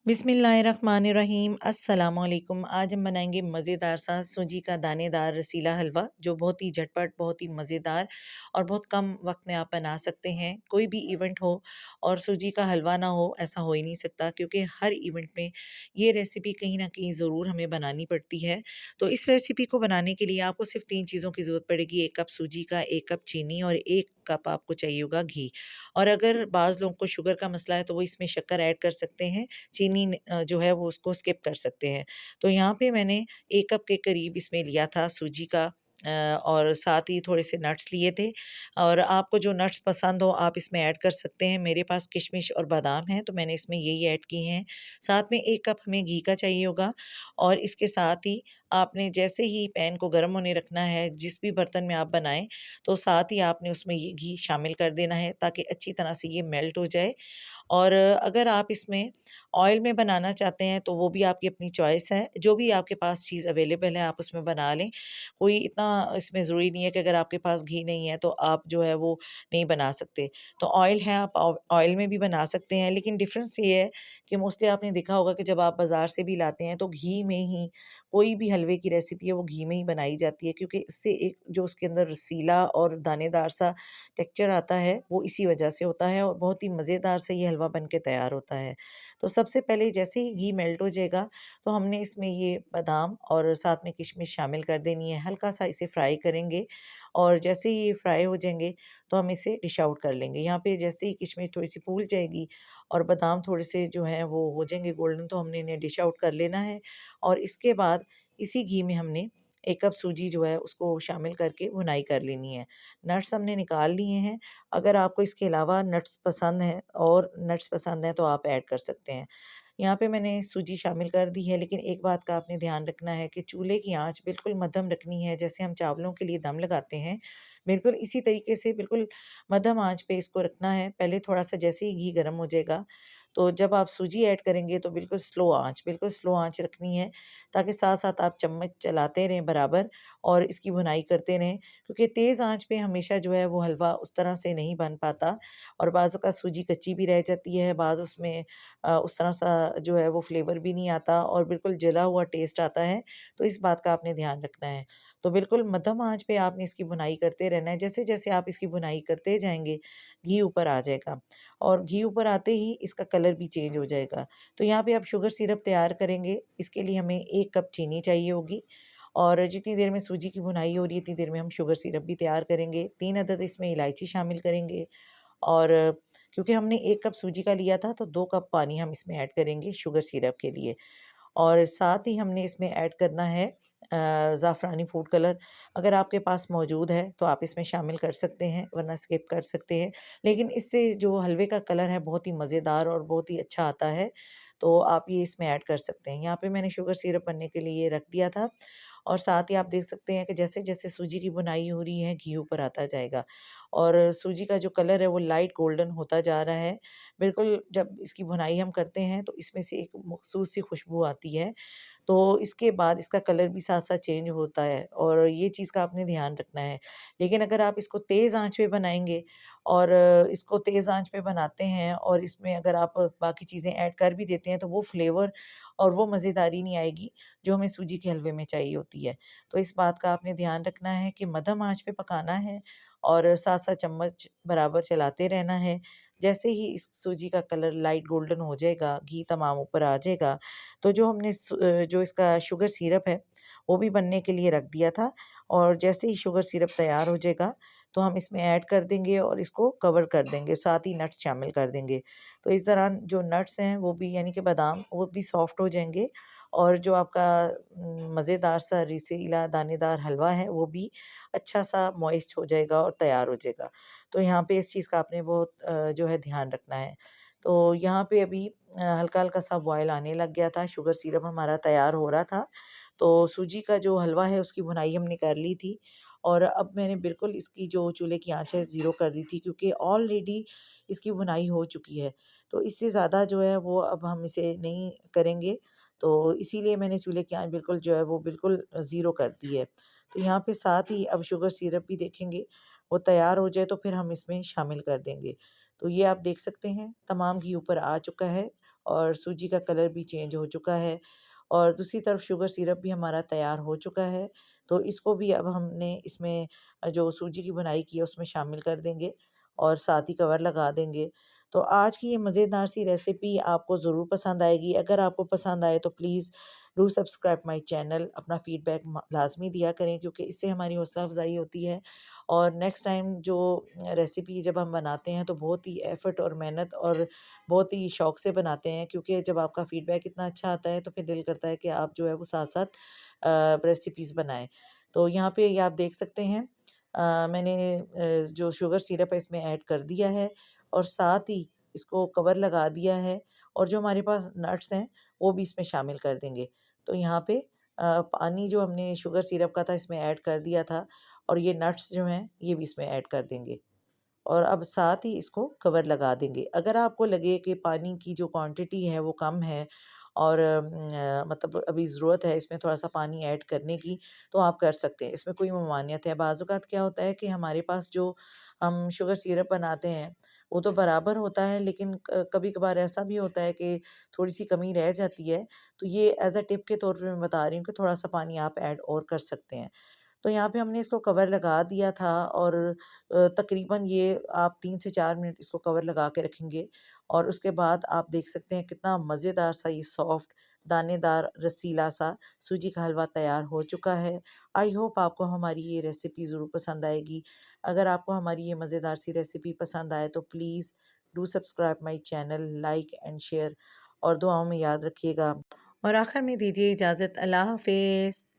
बिस्मिल्लाहिर्रहमानिर्रहीम अस्सलाम वालेकुम। आज हम बनाएंगे मज़ेदार सा सूजी का दानेदार रसीला हलवा, जो बहुत ही झटपट, बहुत ही मज़ेदार और बहुत कम वक्त में आप बना सकते हैं। कोई भी इवेंट हो और सूजी का हलवा ना हो, ऐसा हो ही नहीं सकता, क्योंकि हर इवेंट में ये रेसिपी कहीं ना कहीं ज़रूर हमें बनानी पड़ती है। तो इस रेसिपी को बनाने के लिए आपको सिर्फ 3 चीज़ों की ज़रूरत पड़ेगी: 1 कप सूजी का, 1 कप चीनी और 1 कप आपको चाहिए होगा घी। और अगर बाज़ लोगों को शुगर का मसला है तो वो इसमें शक्कर ऐड कर सकते हैं, चीनी जो है वो उसको स्किप कर सकते हैं। तो यहाँ पे मैंने 1 कप के करीब इसमें लिया था सूजी का, और साथ ही थोड़े से नट्स लिए थे। और आपको जो नट्स पसंद हो आप इसमें ऐड कर सकते हैं। मेरे पास किशमिश और बादाम हैं, तो मैंने इसमें यही ऐड किए हैं। साथ में 1 कप हमें घी का चाहिए होगा। और इसके साथ ही आपने जैसे ही पैन को गर्म होने रखना है, जिस भी बर्तन में आप बनाएँ, तो साथ ही आपने उसमें ये घी शामिल कर देना है, ताकि अच्छी तरह से ये मेल्ट हो जाए। और अगर आप इसमें ऑयल में बनाना चाहते हैं तो वो भी आपकी अपनी चॉइस है। जो भी आपके पास चीज़ अवेलेबल है आप उसमें बना लें। कोई इतना इसमें ज़रूरी नहीं है कि अगर आपके पास घी नहीं है तो आप जो है वो नहीं बना सकते। तो ऑयल है, आप ऑयल में भी बना सकते हैं, लेकिन डिफ़रेंस ये है कि मोस्टली आपने देखा होगा कि जब आप बाज़ार से भी लाते हैं तो घी में ही कोई भी हलवे की रेसिपी है वो घी में ही बनाई जाती है, क्योंकि इससे एक जो उसके अंदर रसीला और दानेदार सा टेक्सचर आता है वो इसी वजह से होता है, और बहुत ही मज़ेदार से ये हलवा बन के तैयार होता है। तो सबसे पहले जैसे ही घी मेल्ट हो जाएगा तो हमने इसमें ये बादाम और साथ में किशमिश शामिल कर देनी है। हल्का सा इसे फ्राई करेंगे, और जैसे ही ये फ्राई हो जाएंगे तो हम इसे डिश आउट कर लेंगे। यहाँ पे जैसे ही किशमिश थोड़ी सी फूल जाएगी और बादाम थोड़े से जो हैं वो हो जाएंगे गोल्डन, तो हमने इन्हें डिश आउट कर लेना है। और इसके बाद इसी घी में हमने 1 कप सूजी जो है उसको शामिल करके भुनाई कर लेनी है। नट्स हमने निकाल लिए हैं। अगर आपको इसके अलावा नट्स पसंद हैं तो आप ऐड कर सकते हैं। यहाँ पे मैंने सूजी शामिल कर दी है, लेकिन एक बात का आपने ध्यान रखना है कि चूल्हे की आँच बिल्कुल मध्यम रखनी है। जैसे हम चावलों के लिए दम लगाते हैं, बिल्कुल इसी तरीके से बिल्कुल मध्यम आँच पे इसको रखना है। पहले थोड़ा-सा जैसे ही घी गरम हो जाएगा, तो जब आप सूजी ऐड करेंगे तो बिल्कुल स्लो आँच रखनी है, ताकि साथ-साथ आप चम्मच चलाते रहें बराबर और इसकी भुनाई करते रहें। क्योंकि तेज़ आँच पे हमेशा जो है वो हलवा उस तरह से नहीं बन पाता, और बाज़ अौक़ात सूजी कच्ची भी रह जाती है, बाज़ उसमें उस तरह सा जो है वो फ्लेवर भी नहीं आता और बिल्कुल जला हुआ टेस्ट आता है। तो इस बात का आपने ध्यान रखना है। तो बिल्कुल मध्यम आँच पे आपने इसकी भुनाई करते रहना है। जैसे-जैसे आप इसकी भुनाई करते जाएँगे, घी ऊपर आ जाएगा, और घी ऊपर आते ही इसका कलर भी चेंज हो जाएगा। तो यहाँ पे आप शुगर सिरप तैयार करेंगे, इसके लिए हमें 1 कप चीनी चाहिए होगी, और जितनी देर में सूजी की भुनाई हो रही है, इतनी देर में हम शुगर सिरप भी तैयार करेंगे। 3 अदद इसमें इलायची शामिल करेंगे, और क्योंकि हमने 1 कप सूजी का लिया था तो 2 कप पानी हम इसमें ऐड करेंगे शुगर सिरप के लिए। और साथ ही हमने इसमें ऐड करना है ज़ाफ़रानी फ़ूड कलर। अगर आपके पास मौजूद है तो आप इसमें शामिल कर सकते हैं, वरना स्किप कर सकते हैं। लेकिन इससे जो हलवे का कलर है बहुत ही मज़ेदार और बहुत ही अच्छा आता है, तो आप ये इसमें ऐड कर सकते हैं। यहाँ पे मैंने शुगर सिरप बनने के लिए रख दिया था, और साथ ही आप देख सकते हैं कि जैसे-जैसे सूजी की भुनाई हो रही है, घी ऊपर आता जाएगा, और सूजी का जो कलर है वो लाइट गोल्डन होता जा रहा है। बिल्कुल जब इसकी भुनाई हम करते हैं तो इसमें से एक मख़सूस सी खुशबू आती है। तो इसके बाद इसका कलर भी साथ-साथ चेंज होता है, और ये चीज़ का आपने ध्यान रखना है। लेकिन अगर आप इसको तेज़ आँच पे बनाएँगे, और इसको तेज़ आँच पे बनाते हैं और इसमें अगर आप बाकी चीज़ें ऐड कर भी देते हैं, तो वो फ्लेवर और वो मज़ेदारी नहीं आएगी जो हमें सूजी के हलवे में चाहिए होती है। तो इस बात का आपने ध्यान रखना है कि मध्यम आँच पे पकाना है, और साथ-साथ चम्मच बराबर चलाते रहना है। जैसे ही इस सूजी का कलर लाइट गोल्डन हो जाएगा, घी तमाम ऊपर आ जाएगा, तो जो इसका शुगर सिरप है, वो भी बनने के लिए रख दिया था, और जैसे ही शुगर सिरप तैयार हो जाएगा, तो हम इसमें ऐड कर देंगे और इसको कवर कर देंगे, साथ ही नट्स शामिल कर देंगे। तो इस दौरान जो नट्स हैं वो भी, यानी कि बादाम, वो भी सॉफ्ट हो जाएँगे, और जो आपका मज़ेदार सा रसीला दानेदार हलवा है, वो भी अच्छा-सा मॉइस्ट हो जाएगा और तैयार हो जाएगा। तो यहाँ पे इस चीज़ का आपने बहुत जो है ध्यान रखना है। तो यहाँ पे अभी हल्का-हल्का सा बॉयल आने लग गया था, शुगर सिरप हमारा तैयार हो रहा था। तो सूजी का जो हलवा है उसकी भुनाई हमने कर ली थी, और अब मैंने बिल्कुल इसकी जो चूल्हे की आँच है 0 कर दी थी, क्योंकि ऑलरेडी इसकी भुनाई हो चुकी है। तो इससे ज़्यादा जो है वो अब हम इसे नहीं करेंगे, तो इसीलिए मैंने चूल्हे की आँच बिल्कुल जो है वो बिल्कुल 0 कर दी है। तो यहाँ पे साथ ही अब शुगर सिरप भी देखेंगे, वो तैयार हो जाए तो फिर हम इसमें शामिल कर देंगे। तो ये आप देख सकते हैं तमाम घी ऊपर आ चुका है, और सूजी का कलर भी चेंज हो चुका है और दूसरी तरफ शुगर सिरप भी हमारा तैयार हो चुका है। तो इसको भी अब हमने इसमें जो सूजी की बुनाई की है उसमें शामिल कर देंगे और साथ ही कवर लगा देंगे। तो आज की ये मज़ेदार सी रेसिपी आपको ज़रूर पसंद आएगी। अगर आपको पसंद आए तो please do subscribe my channel. अपना फीडबैक लाज़मी दिया करें क्योंकि इससे हमारी हौसला अफ़ज़ाई होती है और नेक्स्ट टाइम जो रेसिपी जब हम बनाते हैं तो बहुत ही एफ़र्ट और मेहनत और बहुत ही शौक़ से बनाते हैं क्योंकि जब आपका फीडबैक इतना अच्छा आता है तो फिर दिल करता है कि आप जो है वो साथ-साथ रेसिपीज़ बनाएँ। तो यहाँ पे ये आप देख सकते हैं मैंने जो शुगर सिरप है इसमें ऐड कर दिया है और साथ ही इसको कवर लगा दिया है और जो हमारे पास नट्स हैं वो भी इसमें शामिल कर देंगे। तो यहाँ पे पानी जो हमने शुगर सिरप का था इसमें ऐड कर दिया था और ये नट्स जो हैं ये भी इसमें ऐड कर देंगे। और अब साथ ही इसको कवर लगा देंगे। अगर आपको लगे कि पानी की जो क्वांटिटी है वो कम है और मतलब अभी ज़रूरत है इसमें थोड़ा-सा पानी ऐड करने की, तो आप कर सकते हैं। इसमें कोई ममानियत है। बाज़ औक़ात क्या होता है कि हमारे पास जो हम शुगर सिरप बनाते हैं, वो तो बराबर होता है लेकिन कभी-कभार ऐसा भी होता है कि थोड़ी-सी कमी रह जाती है। तो ये एज़ अ टिप के तौर पे मैं बता रही हूँ कि थोड़ा-सा पानी आप ऐड और कर सकते हैं। तो यहाँ पे हमने इसको कवर लगा दिया था और तकरीबन ये आप 3 से 4 मिनट इसको कवर लगा के रखेंगे और उसके बाद आप देख सकते हैं कितना मज़ेदार सा ये सॉफ्ट, दानेदार, रसीला सा सूजी का हलवा तैयार हो चुका है। आई होप आपको हमारी ये रेसिपी ज़रूर पसंद आएगी। अगर आपको हमारी ये मज़ेदार सी रेसिपी पसंद आए तो please do subscribe my channel, like and share और दुआओं में याद रखिएगा। और आखिर में दीजिए इजाज़त। अल्लाह हाफ़िज़।